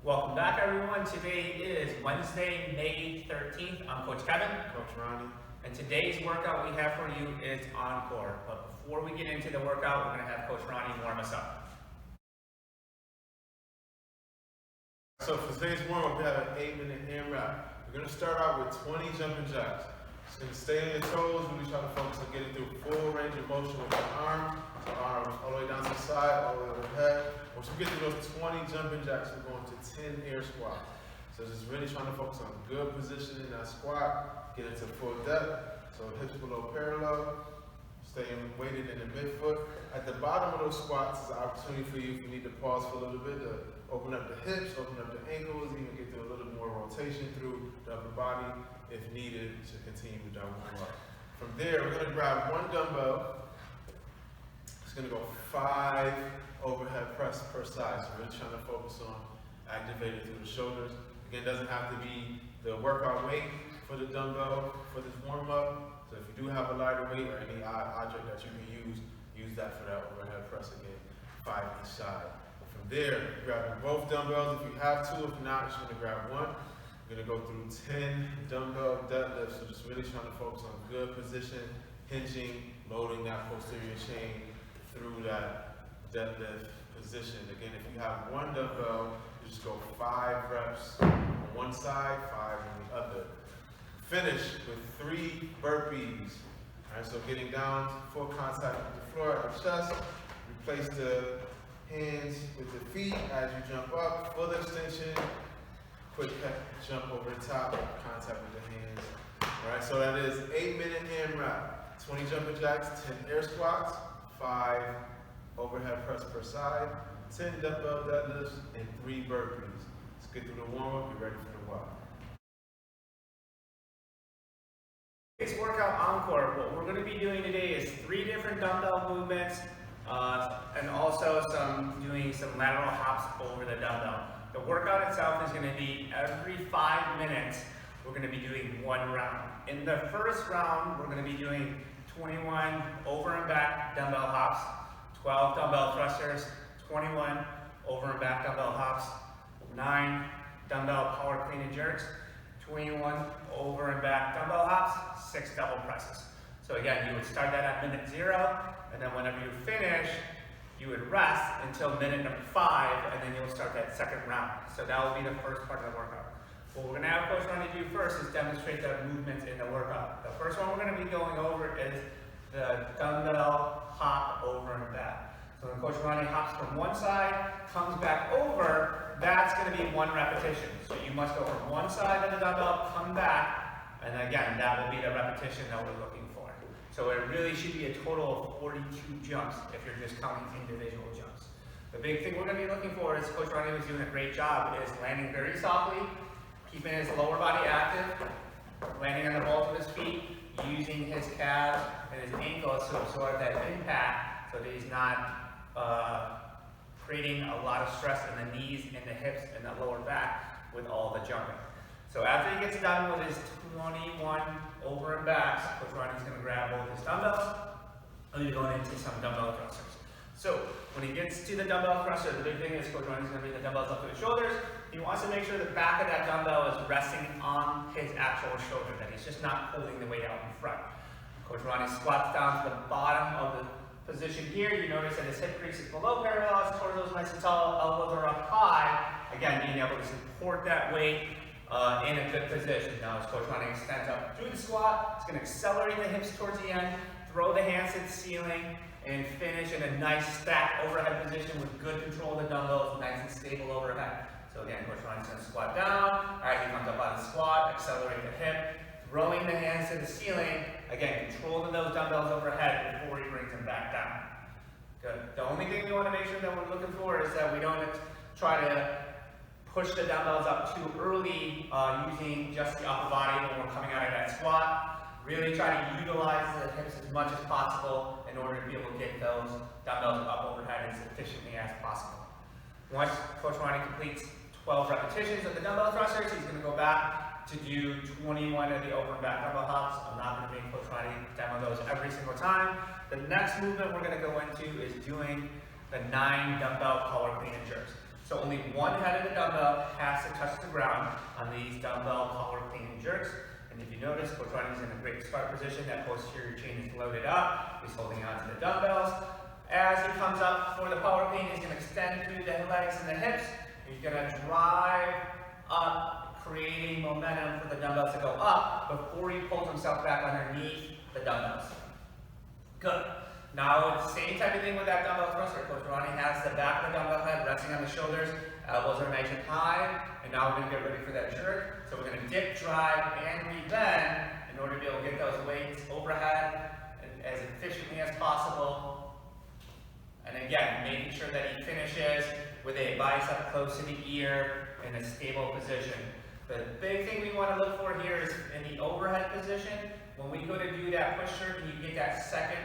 Welcome back, everyone. Today is Wednesday, May 13th. I'm Coach Kevin. Coach Ronnie. And today's workout we have for you is Encore. But before we get into the workout, we're going to have Coach Ronnie warm us up. So for today's warm-up, we have an 8-minute AMRAP. We're going to start out with 20 jumping jacks. Just going to stay on your toes, really try to focus on getting through full range of motion with your arms. So arms all the way down to the side, all the way overhead. Once we get through those 20 jumping jacks, we're going to 10 air squats. So just really trying to focus on good position in that squat, get into full depth. So hips below parallel, staying weighted in the midfoot. At the bottom of those squats is an opportunity for you if you need to pause for a little bit to open up the hips, open up the ankles, even get through a little more rotation through the upper body if needed to continue with that warm-up. From there, we're going to grab one dumbbell. It's going to go 5 overhead press per side. So we're really trying to focus on activating through the shoulders. Again, it doesn't have to be the workout weight for the dumbbell for this warm-up. So if you do have a lighter weight or any object that you can use that for that overhead press again, 5 each side. From there, grabbing both dumbbells if you have to. If not, just going to grab one. We're going to go through 10 dumbbell deadlifts. So just really trying to focus on good position, hinging, loading that posterior chain through that deadlift position. Again, if you have one dumbbell, you just go 5 reps on one side, 5 on the other. Finish with 3 burpees. All right, so getting down, full contact with the floor at the chest. Replace the hands with the feet as you jump up. Full extension. Quick jump over the top, contact with the hands. All right, so that is 8-minute AMRAP. 20 jumping jacks, 10 air squats, 5 overhead press per side, 10 dumbbell deadlifts, and 3 burpees. Let's get through the warm-up, get ready for the WOD. This workout Encore, what we're going to be doing today is 3 different dumbbell movements and also doing some lateral hops over the dumbbell. The workout itself is going to be every 5 minutes, we're going to be doing 1 round. In the first round, we're going to be doing 21 over and back dumbbell hops, 12 dumbbell thrusters, 21 over and back dumbbell hops, 9 dumbbell power clean and jerks, 21 over and back dumbbell hops, 6 double presses. So again, you would start that at minute 0, and then whenever you finish, you would rest until minute number 5, and then you'll start that second round. So that will be the first part of the workout. What we're going to have Coach Ronnie do first is demonstrate the movements in the workout. The first one we're going to be going over is the dumbbell hop over and back. So when Coach Ronnie hops from one side, comes back over, that's going to be 1 repetition. So you must go from one side of the dumbbell, come back, and again, that will be the repetition that we're looking for. So it really should be a total of 42 jumps if you're just counting individual jumps. The big thing we're going to be looking for is Coach Ronnie was doing a great job is landing very softly, keeping his lower body active, landing on the balls of his feet, using his calves and his ankles to absorb that impact so that he's not creating a lot of stress in the knees and the hips and the lower back with all the jumping. So after he gets done with his 21 over and backs, Coach Ronnie's going to grab both his dumbbells and he's going into some dumbbell thrusters. So when he gets to the dumbbell thruster, the big thing is Coach Ronnie's going to bring the dumbbells up to his shoulders. He wants to make sure the back of that dumbbell is resting on his actual shoulder, that he's just not holding the weight out in front. Coach Ronnie squats down to the bottom of the position here. You notice that his hip crease is below parallel, his torso's nice and tall, elbows are up high. Again, being able to support that weight in a good position. Now as Coach Ronnie extends up through the squat, he's going to accelerate the hips towards the end, throw the hands to the ceiling, and finish in a nice stacked overhead position with good control of the dumbbells, nice and stable overhead. So again, Coach Ronnie's going to squat down. All right, he comes up on the squat, accelerate the hip, throwing the hands to the ceiling. Again, controlling those dumbbells overhead before he brings them back down. Good. The only thing we want to make sure that we're looking for is that we don't try to push the dumbbells up too early using just the upper body when we're coming out of that squat. Really try to utilize the hips as much as possible in order to be able to get those dumbbells up overhead as efficiently as possible. Once Coach Ronnie completes 12 repetitions of the dumbbell thrusters, he's going to go back to do 21 of the over and back dumbbell hops. I'm not going to make Coach Ronnie demo those every single time. The next movement we're going to go into is doing the 9 dumbbell power clean and jerks. So only one head of the dumbbell has to touch the ground on these dumbbell power clean and jerks. And if you notice, Coach Ronnie's in a great start position. That posterior chain is loaded up. He's holding on to the dumbbells. As he comes up for the power clean, he's going to extend through the legs and the hips. He's going to drive up, creating momentum for the dumbbells to go up before he pulls himself back underneath the dumbbells. Good. Now, it's the same type of thing with that dumbbell thruster. Coach Ronnie has the back of the dumbbell head resting on the shoulders, elbows are nice and high, and now we're going to get ready for that jerk. So we're going to dip, drive, and rebend in order to be able to get those weights overhead as efficiently as possible. And again, making sure that he finishes with a bicep close to the ear in a stable position. The big thing we want to look for here is in the overhead position. When we go to do that push jerk and you get that second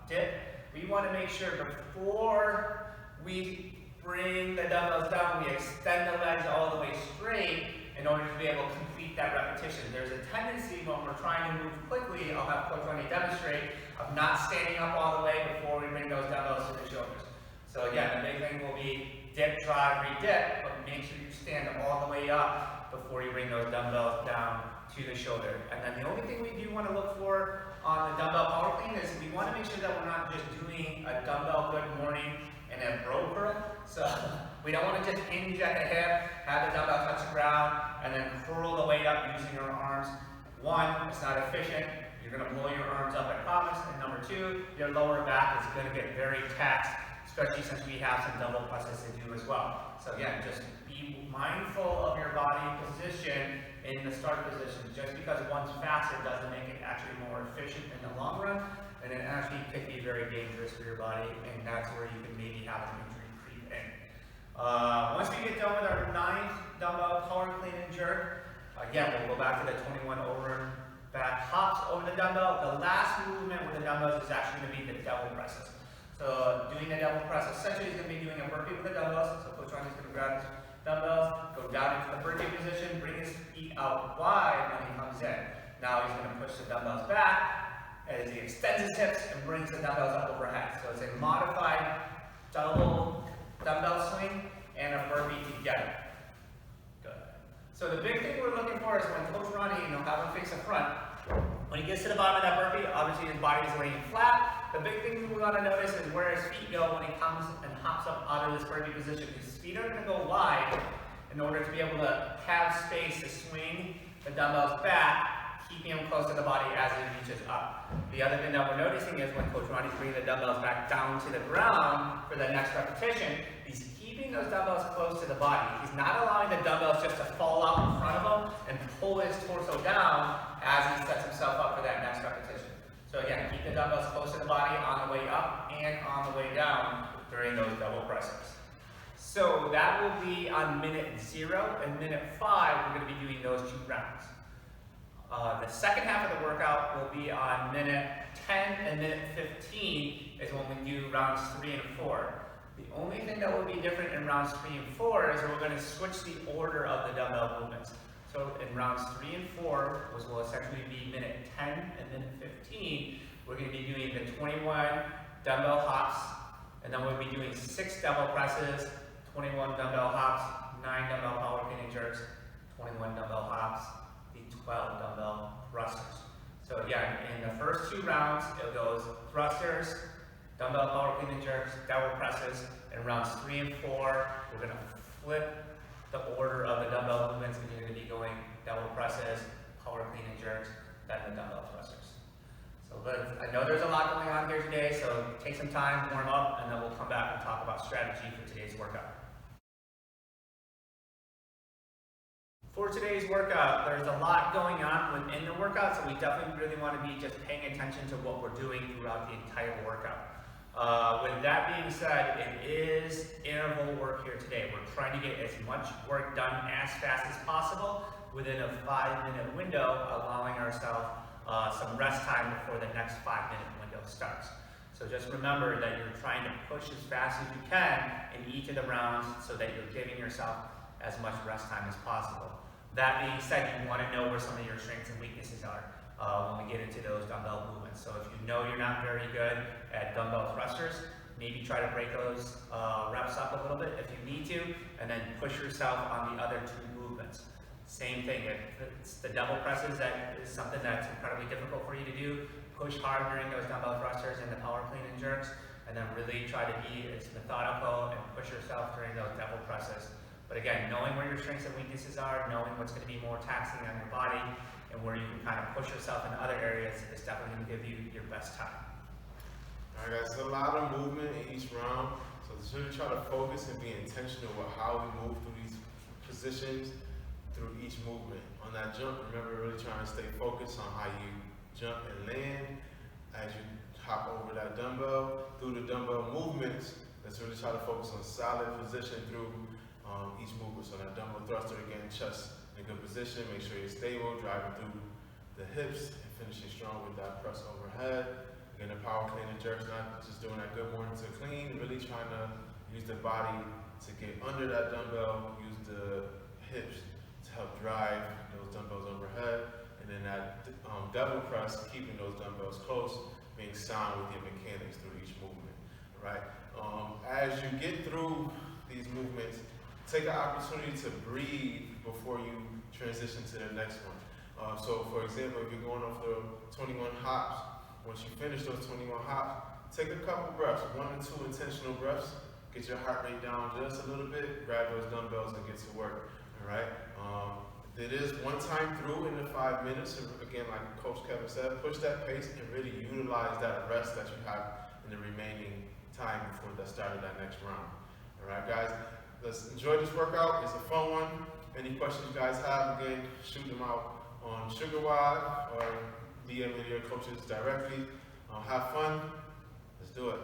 dip, we want to make sure before we bring the dumbbells down, we extend the legs all the way straight in order to be able to complete that repetition. There's a tendency when we're trying to move quickly, I'll have Coach Ronnie demonstrate, of not standing up all the way before we bring those dumbbells to the shoulders. So again, the big thing will be dip, drive, re-dip, but make sure you stand all the way up before you bring those dumbbells down to the shoulder. And then the only thing we do want to look for on the dumbbell power clean is we want to make sure that we're not just doing a dumbbell good morning and a bro curl. So we don't want to just hinge at the hip, have the dumbbell touch the ground, and then curl the weight up using your arms. One, it's not efficient. You're going to blow your arms up, I promise. And number two, your lower back is going to get very taxed, especially since we have some double presses to do as well. So again, just be mindful of your body position in the start position. Just because one's faster doesn't make it actually more efficient in the long run, and it actually could be very dangerous for your body, and that's where you can maybe have an injury creep in. Once we get done with our 9th dumbbell power clean and jerk, again, we'll go back to the 21 over and back hops over the dumbbell. The last movement with the dumbbells is actually going to be the double presses. So doing the double press, essentially he's going to be doing a burpee with the dumbbells. So Coach Ronnie's going to grab his dumbbells, go down into the burpee position, bring his feet out wide when he comes in. Now he's going to push the dumbbells back as he extends his hips and brings the dumbbells up overhead. So it's a modified double dumbbell swing and a burpee together. Good. So the big thing we're looking for is when Coach Ronnie, have him face the front. When he gets to the bottom of that burpee, obviously his body is laying flat. The big thing we want to notice is where his feet go when he comes and hops up out of this burpee position. His feet are going to go wide in order to be able to have space to swing the dumbbells back, keeping them close to the body as he reaches up. The other thing that we're noticing is when Coach Ronnie's bringing the dumbbells back down to the ground for the next repetition, he's keeping those dumbbells close to the body. He's not allowing the dumbbells just to fall out in front of him and pull his torso down as he sets himself up for that next repetition. So again, keep the dumbbells close to the body on the way up and on the way down during those double presses. So that will be on minute 0 and minute 5, we're going to be doing those 2 rounds. The second half of the workout will be on minute 10 and minute 15 is when we do rounds 3 and 4. The only thing that will be different in rounds 3 and 4 is we're going to switch the order of the dumbbell movements. So in rounds 3 and 4, which will essentially be minute 10 and minute 15, we're going to be doing the 21 dumbbell hops, and then we'll be doing 6 double presses, 21 dumbbell hops, 9 dumbbell power clean and jerks, 21 dumbbell hops, the 12 dumbbell thrusters. So again, in the first 2 rounds, it goes thrusters, dumbbell power clean and jerks, double presses. In rounds 3 and 4, we're going to flip the order of the dumbbell movements, and you're going to be going double presses, power clean and jerks, then the dumbbell thrusters. So I know there's a lot going on here today, so take some time, warm up, and then we'll come back and talk about strategy for today's workout. For today's workout, there's a lot going on within the workout, so we definitely really want to be just paying attention to what we're doing throughout the entire workout. With that being said, it is interval work here today. We're trying to get as much work done as fast as possible within a 5-minute window, allowing ourselves some rest time before the next 5-minute window starts. So just remember that you're trying to push as fast as you can in each of the rounds so that you're giving yourself as much rest time as possible. That being said, you want to know where some of your strengths and weaknesses are when we get into those dumbbell movements. So if you know you're not very good at dumbbell thrusters, maybe try to break those reps up a little bit if you need to, and then push yourself on the other two movements. Same thing, if it's the double presses, that is something that's incredibly difficult for you to do. Push hard during those dumbbell thrusters and the power clean and jerks, and then really try to be as methodical and push yourself during those double presses. But again, knowing where your strengths and weaknesses are, knowing what's going to be more taxing on your body, and where you can kind of push yourself in other areas is definitely going to give you your best time. Alright guys, there's a lot of movement in each round, so just really try to focus and be intentional with how we move through these positions, through each movement. On that jump, remember really trying to stay focused on how you jump and land as you hop over that dumbbell. Through the dumbbell movements, let's really try to focus on solid position through each movement. So that dumbbell thruster, again, chest in a good position, make sure you're stable, driving through the hips and finishing strong with that press overhead. Again, the power clean and jerks, not just doing that good morning to clean, really trying to use the body to get under that dumbbell, use the hips to help drive those dumbbells overhead, and then that double press, keeping those dumbbells close, being sound with your mechanics through each movement. All right. As you get through these movements, take an opportunity to breathe before you transition to the next one. So, for example, if you're going off the 21 hops, once you finish those 21 hops, take a couple breaths, 1 or 2 intentional breaths, get your heart rate down just a little bit, grab those dumbbells and get to work. All right. It is one time through in the 5 minutes. And again, like Coach Kevin said, push that pace and really utilize that rest that you have in the remaining time before the start of that next round. All right, guys, let's enjoy this workout. It's a fun one. Any questions you guys have, again, shoot them out on Sugar WOD or DM any of your coaches directly. Have fun. Let's do it.